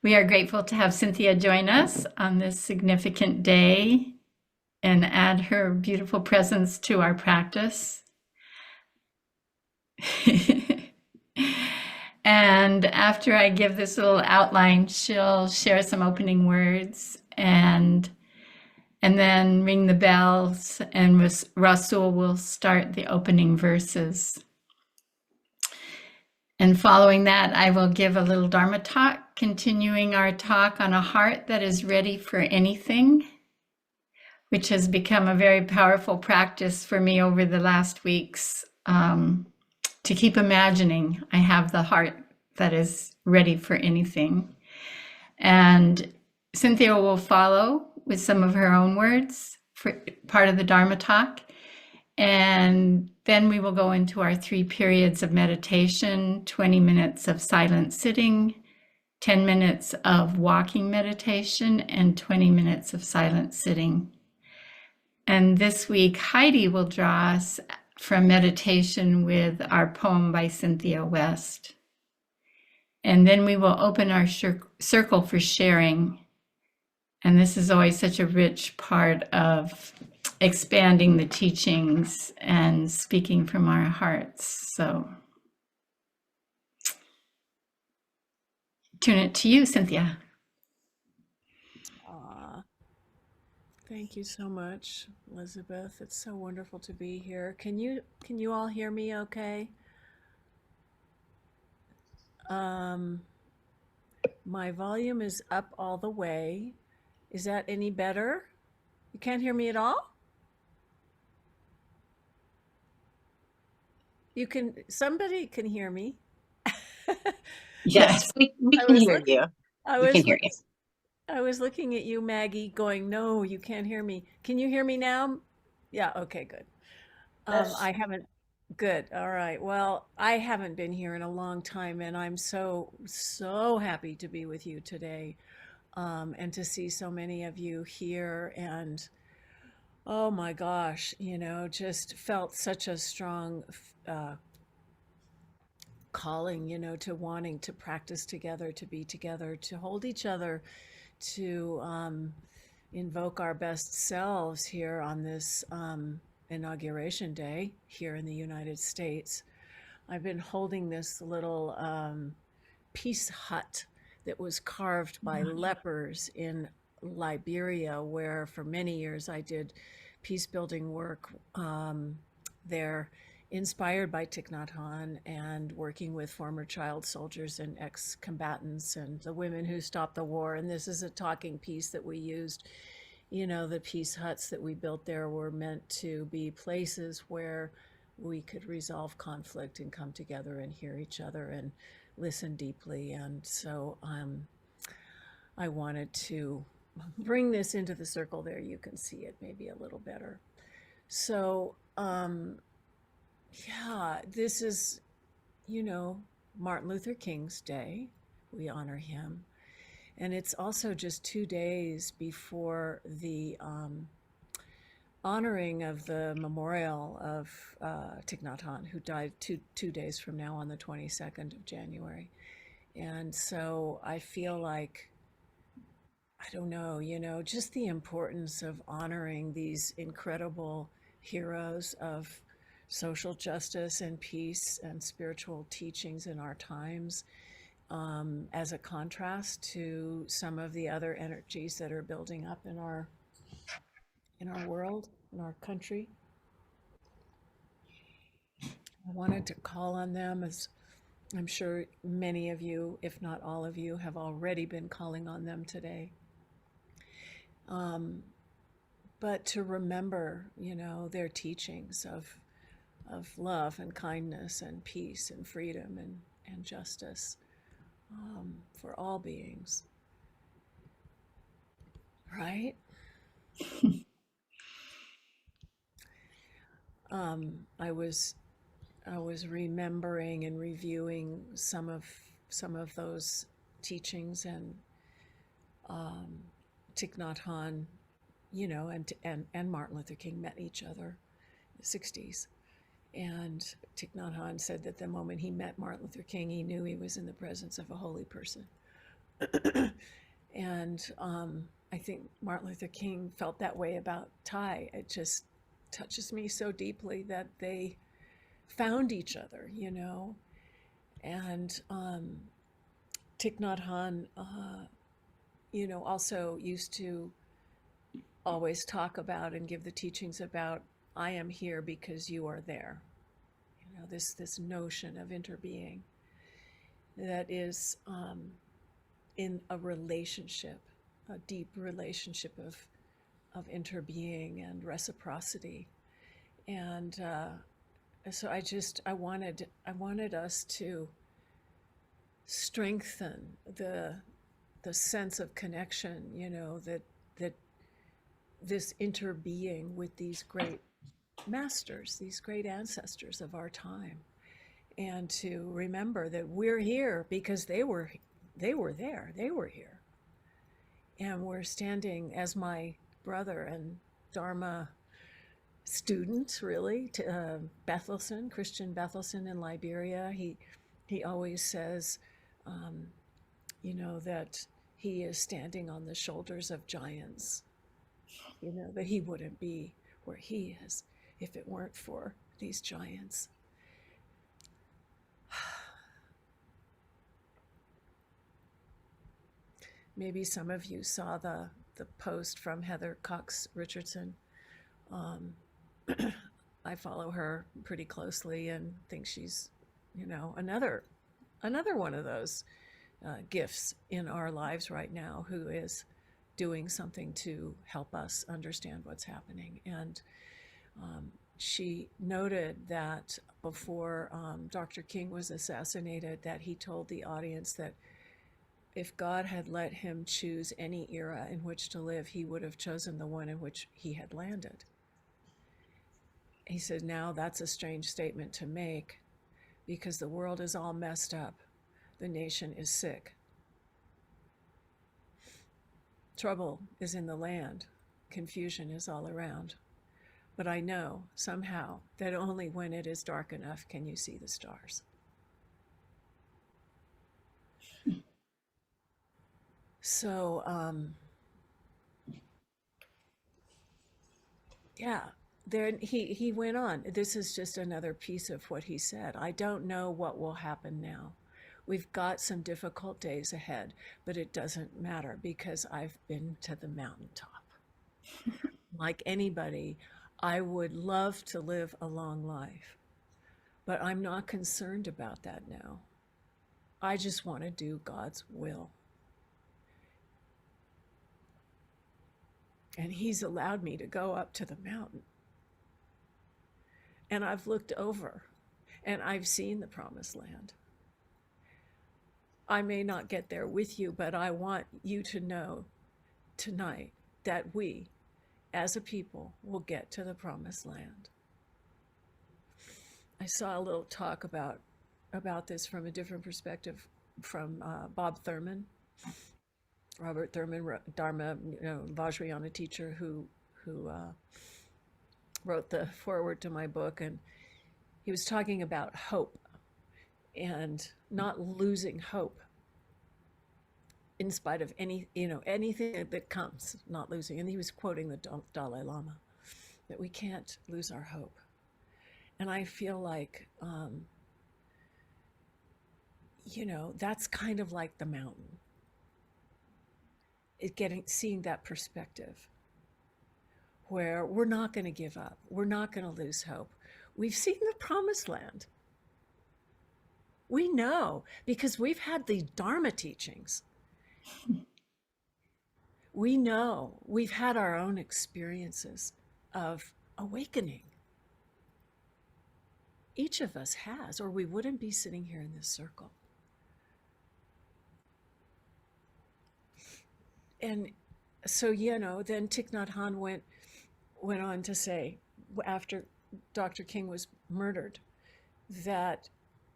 We are grateful to have Cynthia join us on this significant day and add her beautiful presence to our practice. And after I give this little outline, she'll share some opening words and then ring the bells, and Rasul will start the opening verses. And following that, I will give a little Dharma talk, continuing our talk on a heart that is ready for anything, which has become a very powerful practice for me over the last weeks, to keep imagining I have the heart that is ready for anything. And Cynthia will follow with some of her own words for part of the Dharma talk. And then we will go into our 3 periods of meditation, 20 minutes of silent sitting, 10 minutes of walking meditation, and 20 minutes of silent sitting. And this week, Heidi will draw us from meditation with our poem by Cynthia West. And then we will open our circle for sharing. And this is always such a rich part of expanding the teachings and speaking from our hearts. So turn it to you, Cynthia. Thank you so much, Elizabeth. It's so wonderful to be here. Can you all hear me okay? Um, my volume is up all the way. Is that any better? You can't hear me at all? Somebody can hear me. Yes, we I can was hear looking, you. I We was can hear you. looking, I was looking at you, Maggie, going, no, you can't hear me. Can you hear me now? Yeah, okay, good. Yes. I haven't, good. All right. Well, I haven't been here in a long time, and I'm so, so happy to be with you today, and to see so many of you here. And oh my gosh, just felt such a strong uh, calling, to wanting to practice together, to be together, to hold each other, to invoke our best selves here on this inauguration day here in the United States. I've been holding this little peace hut that was carved by lepers in Liberia, where for many years I did peace building work there, inspired by Thich Nhat Hanh and working with former child soldiers and ex-combatants and the women who stopped the war. And this is a talking piece that we used. The peace huts that we built there were meant to be places where we could resolve conflict and come together and hear each other and listen deeply. And so I wanted to bring this into the circle there. You can see it maybe a little better. So, yeah, this is, Martin Luther King's Day. We honor him. And it's also just 2 days before the honoring of the memorial of Thich Nhat Hanh, who died two days from now on the 22nd of January. And so I feel like, I don't know, just the importance of honoring these incredible heroes of social justice and peace and spiritual teachings in our times, as a contrast to some of the other energies that are building up in our world, in our country. I wanted to call on them, as I'm sure many of you, if not all of you, have already been calling on them today. But to remember, their teachings of love and kindness and peace and freedom and justice, for all beings, right? I was remembering and reviewing some of those teachings, and Thich Nhat Hanh, and Martin Luther King met each other in the 60s. And Thich Nhat Hanh said that the moment he met Martin Luther King, he knew he was in the presence of a holy person. And I think Martin Luther King felt that way about Thai. It just touches me so deeply that they found each other, you know. And Thich Nhat Hanh, you know, also used to always talk about and give the teachings about, I am here because you are there. You know, this notion of interbeing that is in a relationship, a deep relationship of interbeing and reciprocity. And so I wanted us to strengthen the sense of connection, you know, that this interbeing with these great masters, these great ancestors of our time, and to remember that we're here because they were there, they were here, and we're standing as my brother and Dharma student, really, to Bethelson, Christian Bethelson in Liberia. He always says, you know, that he is standing on the shoulders of giants. You know, that he wouldn't be where he is if it weren't for these giants. Maybe some of you saw the post from Heather Cox Richardson. I follow her pretty closely and think she's, you know, another one of those gifts in our lives right now who is doing something to help us understand what's happening. And she noted that before Dr. King was assassinated, that he told the audience that if God had let him choose any era in which to live, he would have chosen the one in which he had landed. He said, now that's a strange statement to make because the world is all messed up. The nation is sick. Trouble is in the land. Confusion is all around. But I know somehow that only when it is dark enough can you see the stars. So, yeah, then he went on. This is just another piece of what he said. I don't know what will happen now. We've got some difficult days ahead, but it doesn't matter because I've been to the mountaintop. Like anybody, I would love to live a long life, but I'm not concerned about that now. I just want to do God's will. And he's allowed me to go up to the mountain. And I've looked over and I've seen the promised land. I may not get there with you, but I want you to know tonight that we, as a people, will get to the promised land. I saw a little talk about this from a different perspective from Bob Thurman. Robert Thurman, Dharma, you know, Vajrayana teacher who wrote the foreword to my book, and he was talking about hope and not losing hope in spite of anything that comes, not losing. And he was quoting the Dalai Lama, that we can't lose our hope. And I feel like, you know, that's kind of like the mountain. Seeing that perspective where we're not going to give up. We're not going to lose hope. We've seen the promised land. We know because we've had the Dharma teachings. We know we've had our own experiences of awakening. Each of us has, or we wouldn't be sitting here in this circle. And so, you know, then Thich Nhat Hanh went on to say, after Dr. King was murdered, that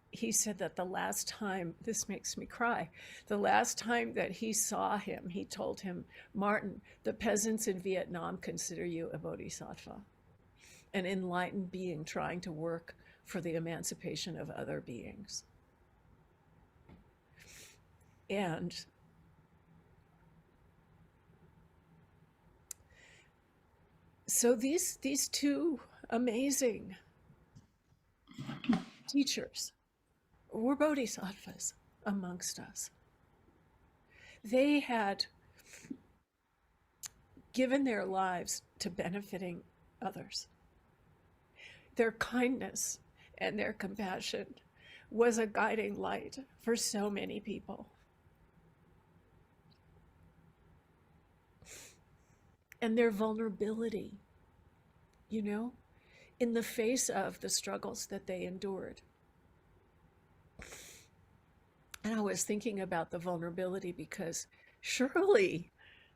he said that the last time, this makes me cry, the last time that he saw him, he told him, Martin, the peasants in Vietnam consider you a bodhisattva, an enlightened being trying to work for the emancipation of other beings. And So these two amazing teachers were bodhisattvas amongst us. They had given their lives to benefiting others. Their kindness and their compassion was a guiding light for so many people. And their vulnerability, you know, in the face of the struggles that they endured. And I was thinking about the vulnerability because surely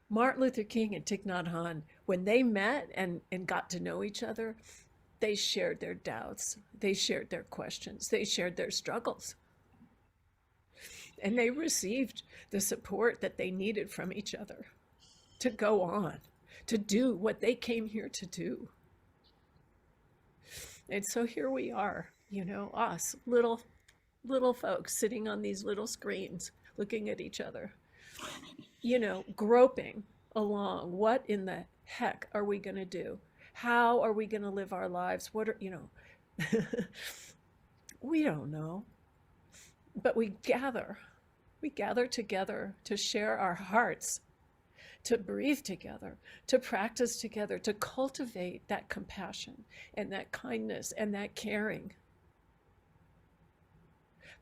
Martin Luther King and Thich Nhat Hanh, when they met and got to know each other, they shared their doubts, they shared their questions, they shared their struggles. And they received the support that they needed from each other to go on, to do what they came here to do. And so here we are, us little folks sitting on these little screens looking at each other, groping along. What in the heck are we going to do? How are we going to live our lives? We don't know. But we gather together to share our hearts, to breathe together, to practice together, to cultivate that compassion and that kindness and that caring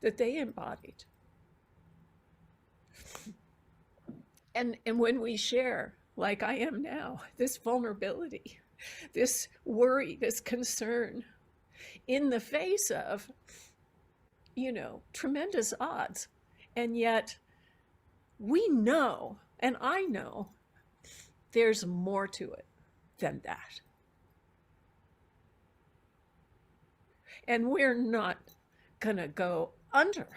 that they embodied. And when we share, like I am now, this vulnerability, this worry, this concern, in the face of, tremendous odds, and yet we know, and I know, there's more to it than that. And we're not going to go under,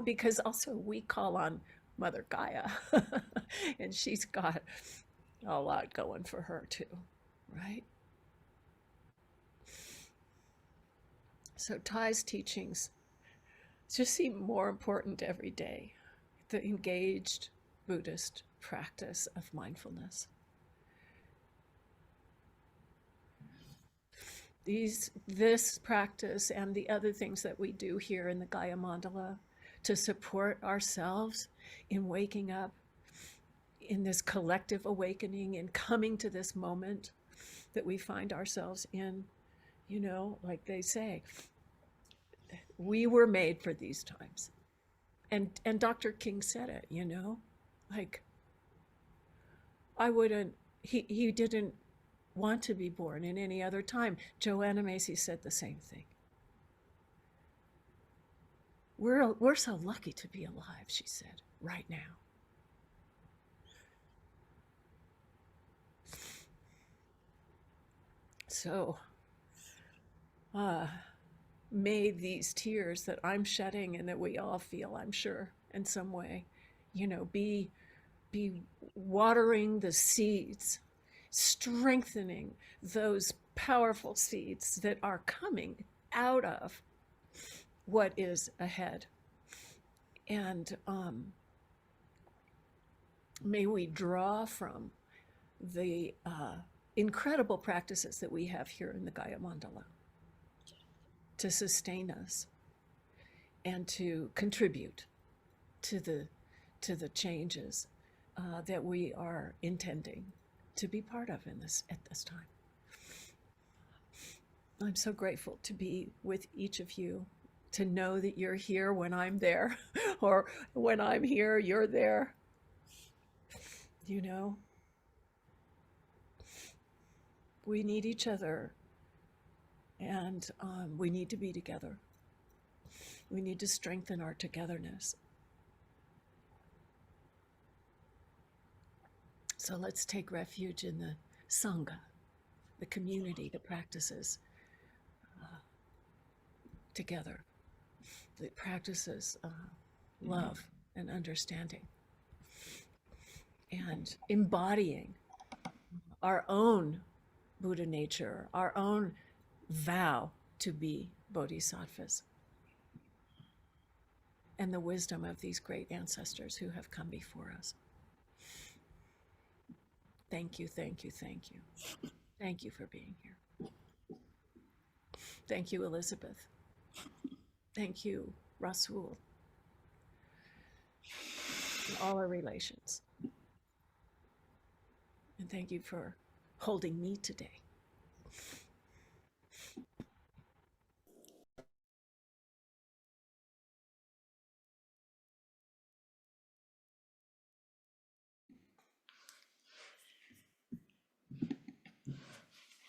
because also we call on Mother Gaia, and she's got a lot going for her too, right? So Thai's teachings just seem more important every day. The engaged Buddhist practice of mindfulness. This practice and the other things that we do here in the Gaia Mandala to support ourselves in waking up, in this collective awakening, and coming to this moment that we find ourselves in, like they say, we were made for these times. And Dr. King said it, like he didn't want to be born in any other time. Joanna Macy said the same thing. We're so lucky to be alive, she said, right now. So, may these tears that I'm shedding and that we all feel, I'm sure, in some way, be watering the seeds, strengthening those powerful seeds that are coming out of what is ahead. And may we draw from the incredible practices that we have here in the Gaia Mandala to sustain us and to contribute to the changes that we are intending to be part of at this time. I'm so grateful to be with each of you, to know that you're here when I'm there, or when I'm here, you're there. We need each other, and we need to be together. We need to strengthen our togetherness. So let's take refuge in the Sangha, the community, the practices together, the practices love and understanding, and embodying our own Buddha nature, our own vow to be bodhisattvas, and the wisdom of these great ancestors who have come before us. Thank you, thank you, thank you. Thank you for being here. Thank you, Elizabeth. Thank you, Rasul, and all our relations. And thank you for holding me today.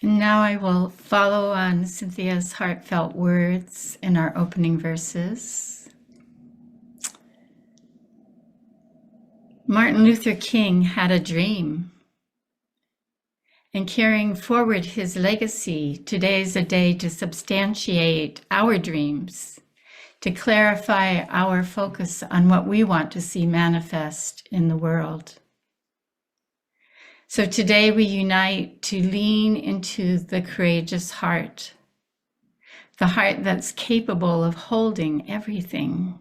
And now I will follow on Cynthia's heartfelt words in our opening verses. Martin Luther King had a dream. And carrying forward his legacy, today's a day to substantiate our dreams, to clarify our focus on what we want to see manifest in the world. So today we unite to lean into the courageous heart, the heart that's capable of holding everything.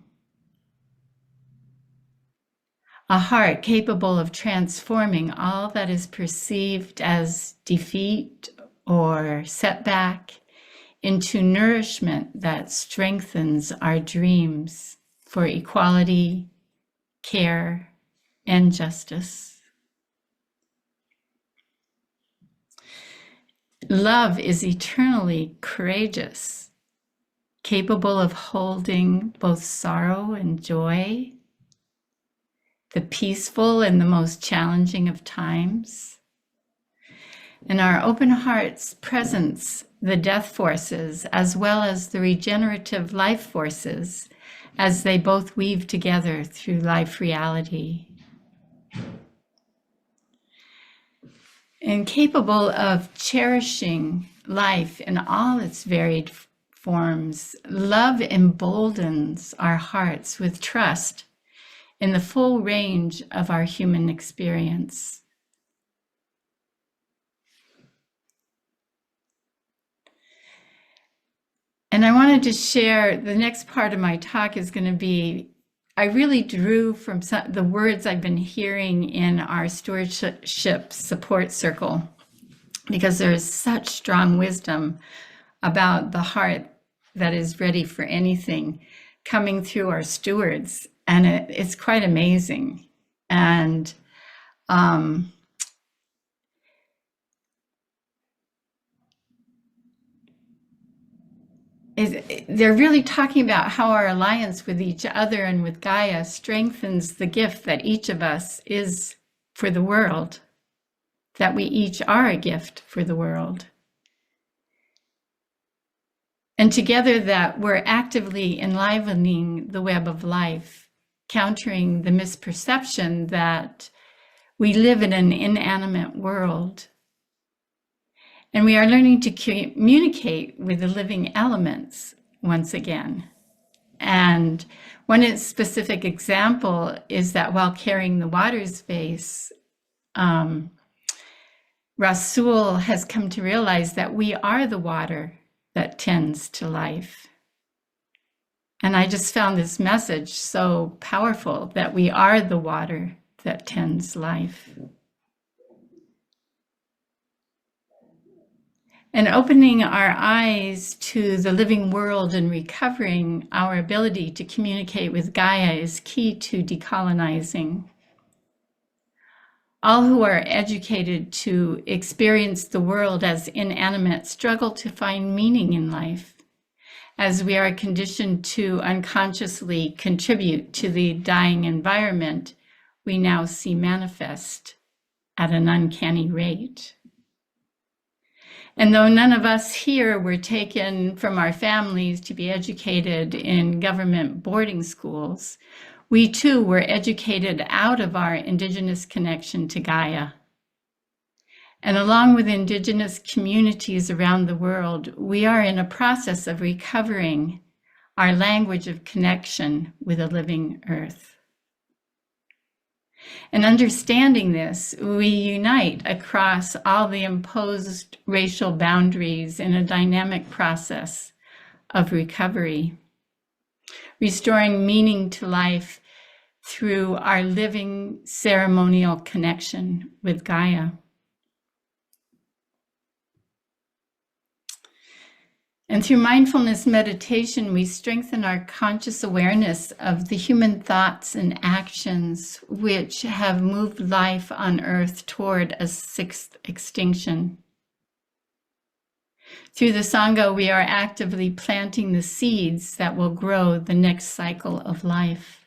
A heart capable of transforming all that is perceived as defeat or setback into nourishment that strengthens our dreams for equality, care, and justice. Love is eternally courageous, capable of holding both sorrow and joy, the peaceful and the most challenging of times. And our open hearts presence the death forces as well as the regenerative life forces as they both weave together through life reality. And capable of cherishing life in all its varied forms, love emboldens our hearts with trust in the full range of our human experience. And I wanted to share, the next part of my talk is going to be, I really drew from the words I've been hearing in our stewardship support circle, because there is such strong wisdom about the heart that is ready for anything coming through our stewards. And it's quite amazing. And they're really talking about how our alliance with each other and with Gaia strengthens the gift that each of us is for the world, that we each are a gift for the world. And together that we're actively enlivening the web of life, countering the misperception that we live in an inanimate world. And we are learning to communicate with the living elements once again. And one specific example is that while carrying the water's vase, Rasul has come to realize that we are the water that tends to life. And I just found this message so powerful, that we are the water that tends life. And opening our eyes to the living world and recovering our ability to communicate with Gaia is key to decolonizing. All who are educated to experience the world as inanimate struggle to find meaning in life, as we are conditioned to unconsciously contribute to the dying environment we now see manifest at an uncanny rate. And though none of us here were taken from our families to be educated in government boarding schools, we too were educated out of our Indigenous connection to Gaia. And along with Indigenous communities around the world, we are in a process of recovering our language of connection with a living earth. And understanding this, we unite across all the imposed racial boundaries in a dynamic process of recovery, restoring meaning to life through our living ceremonial connection with Gaia. And through mindfulness meditation, we strengthen our conscious awareness of the human thoughts and actions which have moved life on Earth toward a sixth extinction. Through the Sangha, we are actively planting the seeds that will grow the next cycle of life.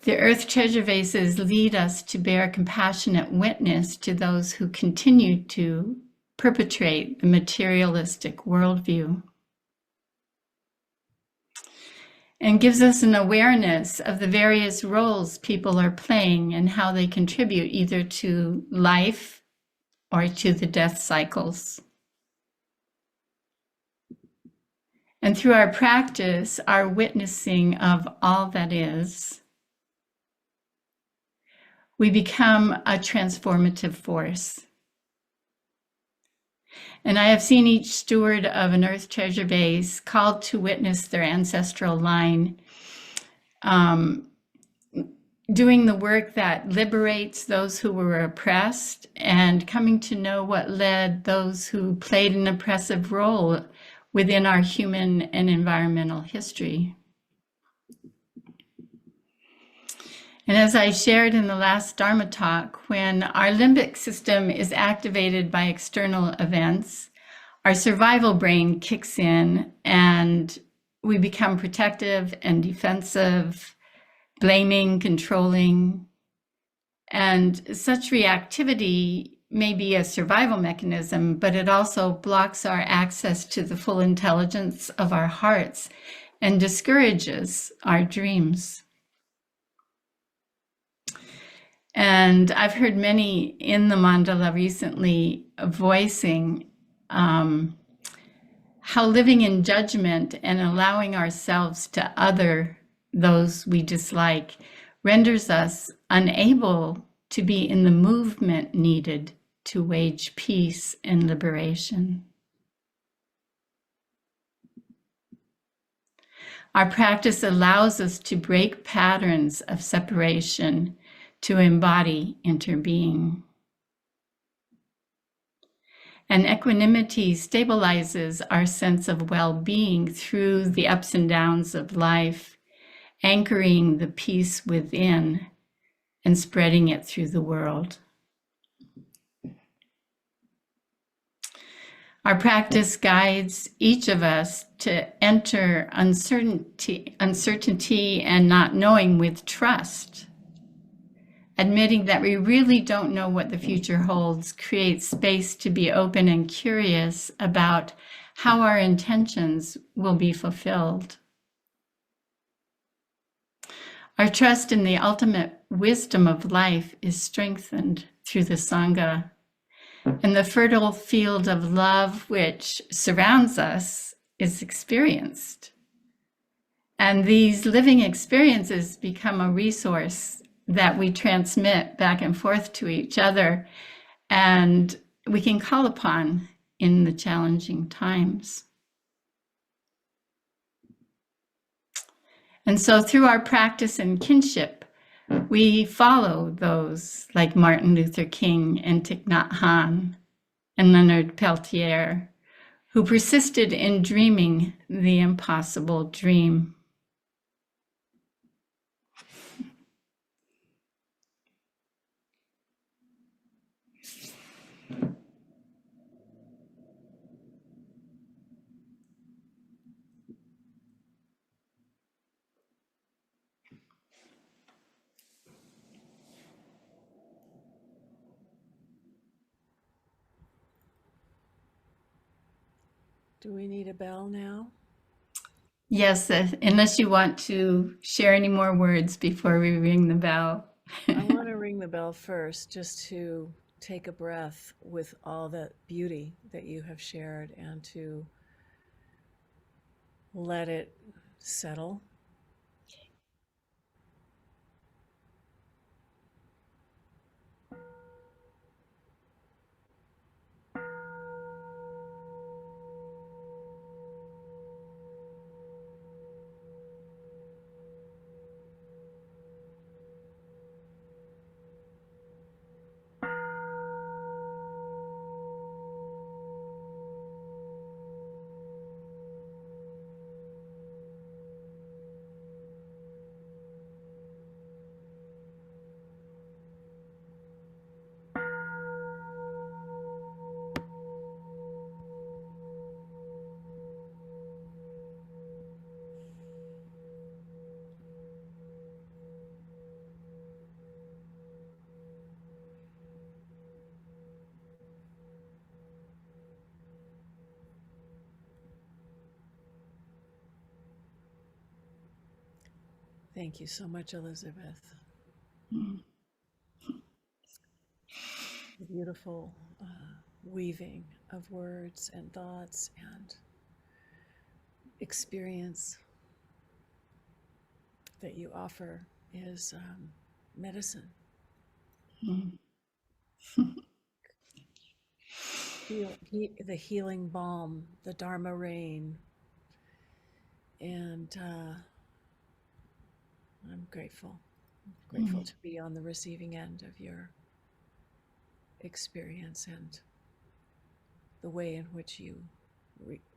The Earth Treasure Vases lead us to bear compassionate witness to those who continue to perpetrate the materialistic worldview, and gives us an awareness of the various roles people are playing and how they contribute either to life or to the death cycles. And through our practice, our witnessing of all that is, we become a transformative force. And I have seen each steward of an Earth Treasure Vase called to witness their ancestral line, doing the work that liberates those who were oppressed and coming to know what led those who played an oppressive role within our human and environmental history. And as I shared in the last Dharma talk, when our limbic system is activated by external events, our survival brain kicks in and we become protective and defensive, blaming, controlling. And such reactivity may be a survival mechanism, but it also blocks our access to the full intelligence of our hearts and discourages our dreams. And I've heard many in the mandala recently voicing how living in judgment and allowing ourselves to other those we dislike renders us unable to be in the movement needed to wage peace and liberation. Our practice allows us to break patterns of separation to embody interbeing. And equanimity stabilizes our sense of well-being through the ups and downs of life, anchoring the peace within and spreading it through the world. Our practice guides each of us to enter uncertainty and not knowing with trust. Admitting that we really don't know what the future holds creates space to be open and curious about how our intentions will be fulfilled. Our trust in the ultimate wisdom of life is strengthened through the Sangha, and the fertile field of love which surrounds us is experienced. And these living experiences become a resource that we transmit back and forth to each other, and we can call upon in the challenging times. And so through our practice in kinship, we follow those like Martin Luther King and Thich Nhat Hanh and Leonard Peltier, who persisted in dreaming the impossible dream. Do we need a bell now? Yes, unless you want to share any more words before we ring the bell. I want to ring the bell first, just to take a breath with all that beauty that you have shared and to let it settle. Thank you so much, Elizabeth. Mm. The beautiful weaving of words and thoughts and experience that you offer is medicine. Mm. The healing balm, the Dharma rain, and I'm grateful Mm. to be on the receiving end of your experience and the way in which you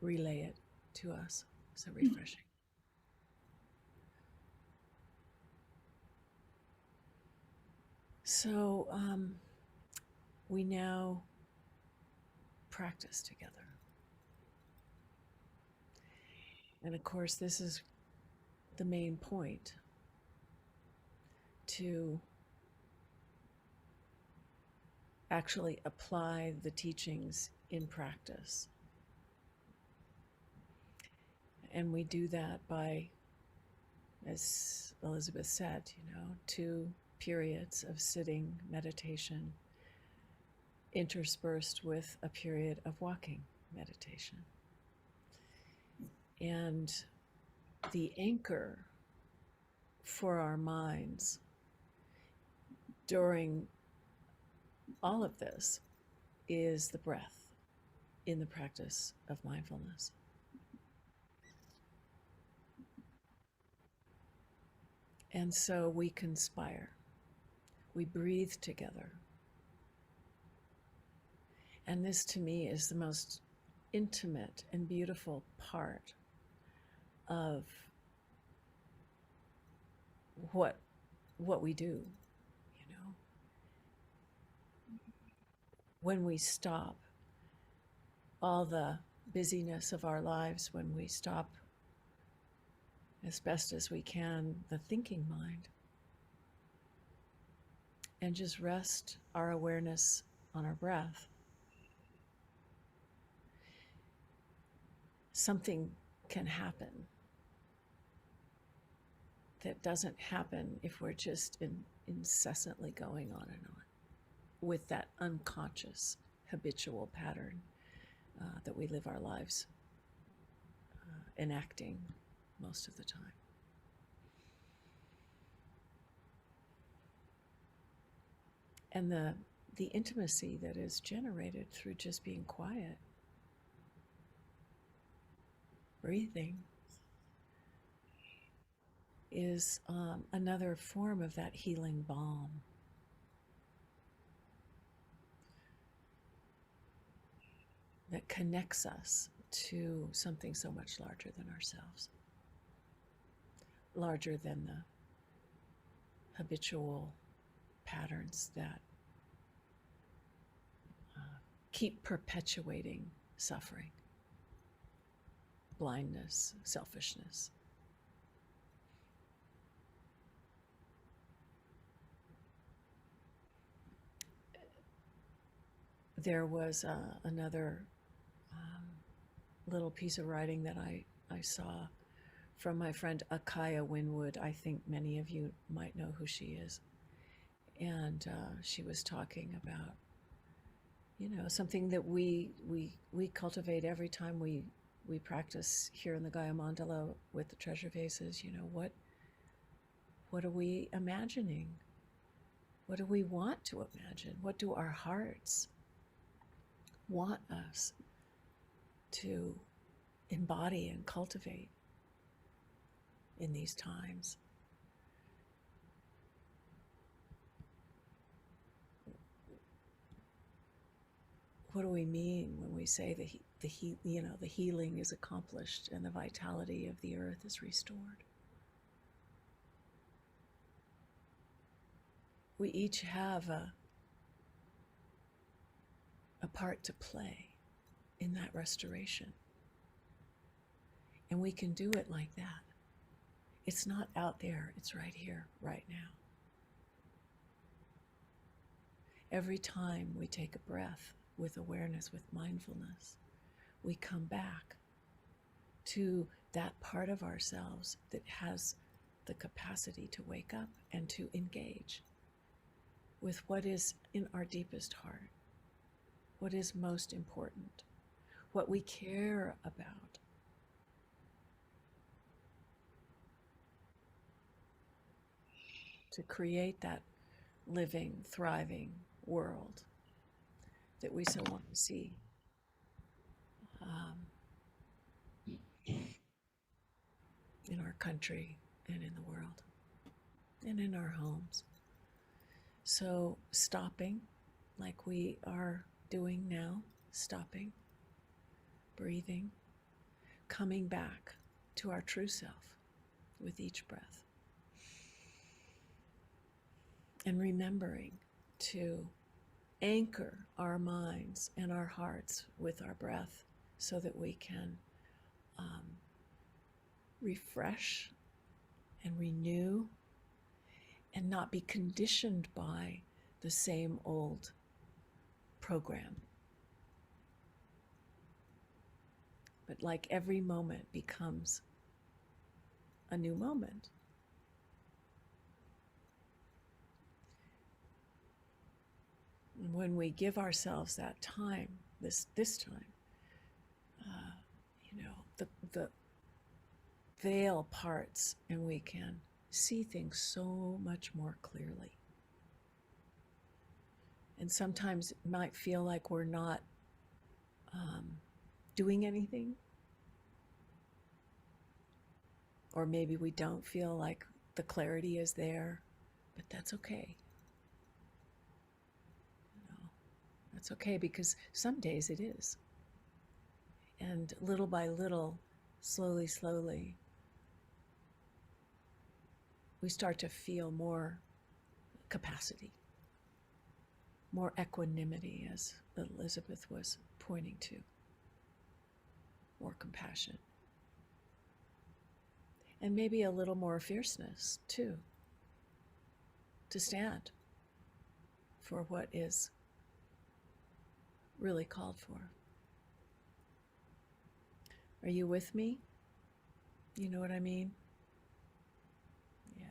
relay it to us. So refreshing. So we now practice together. And of course, this is the main point, to actually apply the teachings in practice. And we do that by, as Elizabeth said, 2 periods of sitting meditation interspersed with a period of walking meditation. And the anchor for our minds during all of this is the breath in the practice of mindfulness. And so we conspire, we breathe together. And this to me is the most intimate and beautiful part of what we do, when we stop all the busyness of our lives, when we stop as best as we can the thinking mind, and just rest our awareness on our breath, something can happen that doesn't happen if we're just incessantly going on and on with that unconscious habitual pattern that we live our lives enacting most of the time. And the intimacy that is generated through just being quiet, breathing, is another form of that healing balm. That connects us to something so much larger than ourselves, larger than the habitual patterns that keep perpetuating suffering, blindness, selfishness. There was another little piece of writing that I saw from my friend Akaya Winwood. I think many of you might know who she is. And she was talking about, something that we cultivate every time we practice here in the Gaya Mandala with the treasure vases. What are we imagining? What do we want to imagine? What do our hearts want us to embody and cultivate in these times? What do we mean when we say the healing is accomplished and the vitality of the earth is restored? We each have a part to play in that restoration. And we can do it like that. It's not out there, it's right here, right now. Every time we take a breath with awareness, with mindfulness, we come back to that part of ourselves that has the capacity to wake up and to engage with what is in our deepest heart, what is most important, what we care about. To create that living, thriving world that we so want to see in our country and in the world and in our homes. So stopping, like we are doing now, stopping, breathing, coming back to our true self with each breath. And remembering to anchor our minds and our hearts with our breath so that we can refresh and renew and not be conditioned by the same old program. But like every moment becomes a new moment. And when we give ourselves that time, this time, the veil parts and we can see things so much more clearly. And sometimes it might feel like we're not doing anything, or maybe we don't feel like the clarity is there, but that's okay. That's okay, because some days it is. And little by little, slowly, we start to feel more capacity, more equanimity, as Elizabeth was pointing to, more compassion. And maybe a little more fierceness, too, to stand for what is really called for. Are you with me? You know what I mean? Yeah.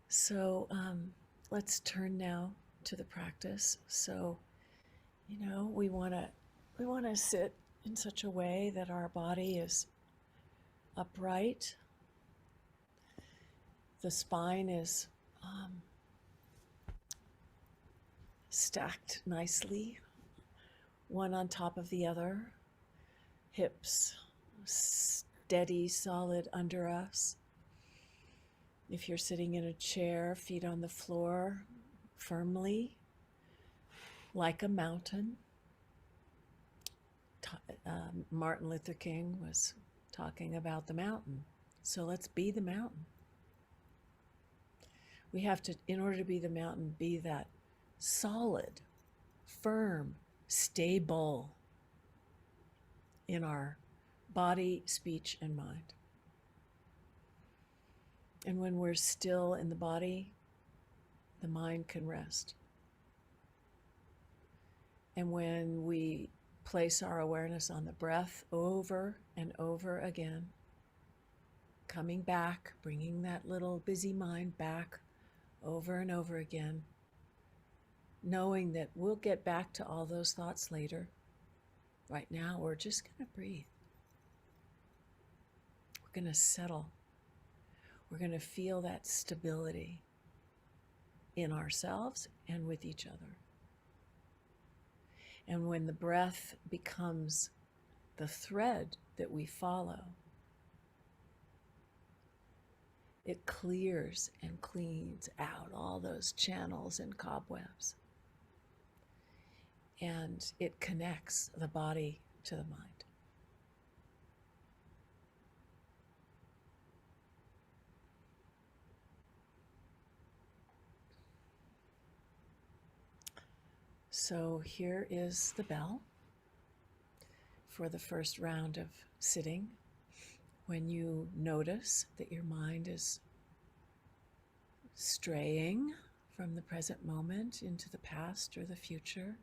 So let's turn now to the practice. So, we want to sit in such a way that our body is upright. The spine is stacked nicely, one on top of the other. Hips steady, solid under us. If you're sitting in a chair, feet on the floor, firmly, like a mountain. Martin Luther King was talking about the mountain. So let's be the mountain. We have to, in order to be the mountain, be that solid, firm, stable in our body, speech, and mind. And when we're still in the body, the mind can rest. And when we place our awareness on the breath over and over again, coming back, bringing that little busy mind back over and over again, knowing that we'll get back to all those thoughts later. Right now, we're just going to breathe. We're going to settle. We're going to feel that stability in ourselves and with each other. And when the breath becomes the thread that we follow, it clears and cleans out all those channels and cobwebs. And it connects the body to the mind. So here is the bell for the first round of sitting. When you notice that your mind is straying from the present moment into the past or the future,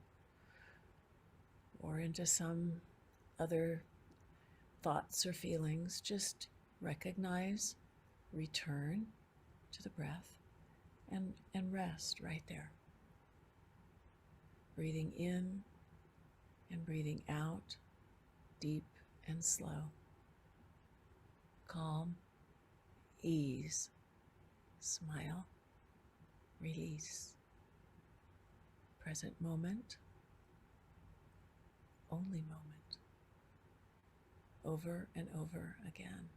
or into some other thoughts or feelings, just recognize, return to the breath, and rest right there. Breathing in and breathing out, deep and slow. Calm, ease, smile, release. Present moment, only moment. Over and over again.